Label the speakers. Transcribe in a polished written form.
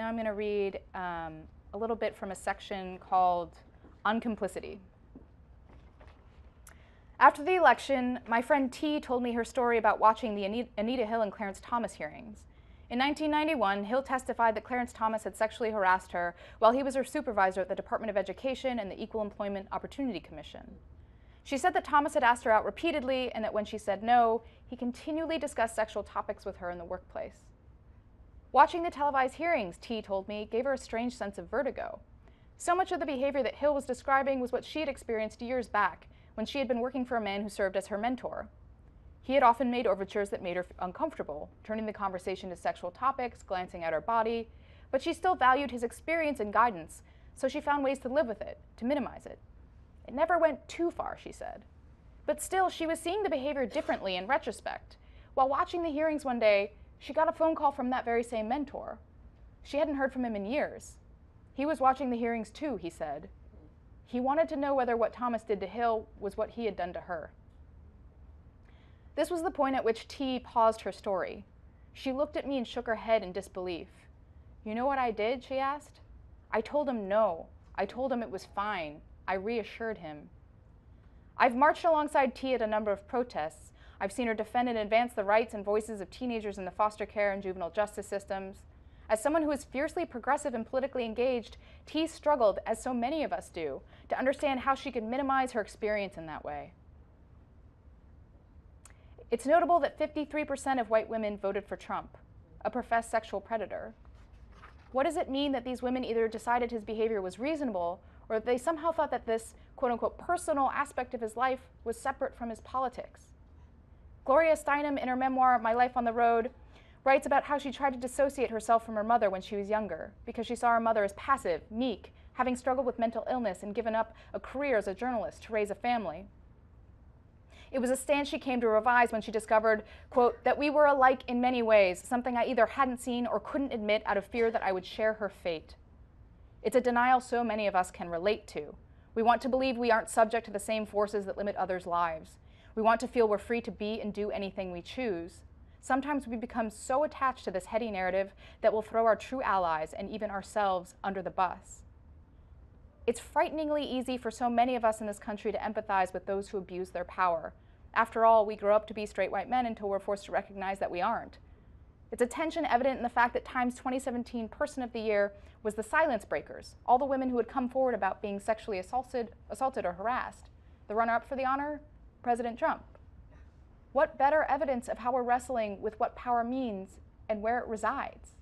Speaker 1: Now I'm going to read a little bit from a section called On Complicity. After the election, my friend T told me her story about watching the Anita Hill and Clarence Thomas hearings. In 1991, Hill testified that Clarence Thomas had sexually harassed her while he was her supervisor at the Department of Education and the Equal Employment Opportunity Commission. She said that Thomas had asked her out repeatedly and that when she said no, he continually discussed sexual topics with her in the workplace. Watching the televised hearings, T told me, gave her a strange sense of vertigo. So much of the behavior that Hill was describing was what she had experienced years back when she had been working for a man who served as her mentor. He had often made overtures that made her uncomfortable, turning the conversation to sexual topics, glancing at her body, but she still valued his experience and guidance, so she found ways to live with it, to minimize it. It never went too far, she said. But still, she was seeing the behavior differently in retrospect. While watching the hearings one day, she got a phone call from that very same mentor. She hadn't heard from him in years. He was watching the hearings too, he said. He wanted to know whether what Thomas did to Hill was what he had done to her. This was the point at which T paused her story. She looked at me and shook her head in disbelief. You know what I did, she asked. I told him no. I told him it was fine. I reassured him. I've marched alongside T at a number of protests. I've seen her defend and advance the rights and voices of teenagers in the foster care and juvenile justice systems. As someone who is fiercely progressive and politically engaged, T struggled, as so many of us do, to understand how she could minimize her experience in that way. It's notable that 53% of white women voted for Trump, a professed sexual predator. What does it mean that these women either decided his behavior was reasonable or that they somehow thought that this quote-unquote personal aspect of his life was separate from his politics? Gloria Steinem, in her memoir, My Life on the Road, writes about how she tried to dissociate herself from her mother when she was younger because she saw her mother as passive, meek, having struggled with mental illness and given up a career as a journalist to raise a family. It was a stance she came to revise when she discovered, quote, that we were alike in many ways, something I either hadn't seen or couldn't admit out of fear that I would share her fate. It's a denial so many of us can relate to. We want to believe we aren't subject to the same forces that limit others' lives. We want to feel we're free to be and do anything we choose. Sometimes we become so attached to this heady narrative that we'll throw our true allies and even ourselves under the bus. It's frighteningly easy for so many of us in this country to empathize with those who abuse their power. After all, we grow up to be straight white men until we're forced to recognize that we aren't. It's a tension evident in the fact that Time's 2017 Person of the Year was the silence breakers, all the women who had come forward about being sexually assaulted or harassed. The runner-up for the honor, President Trump. What better evidence of how we're wrestling with what power means and where it resides?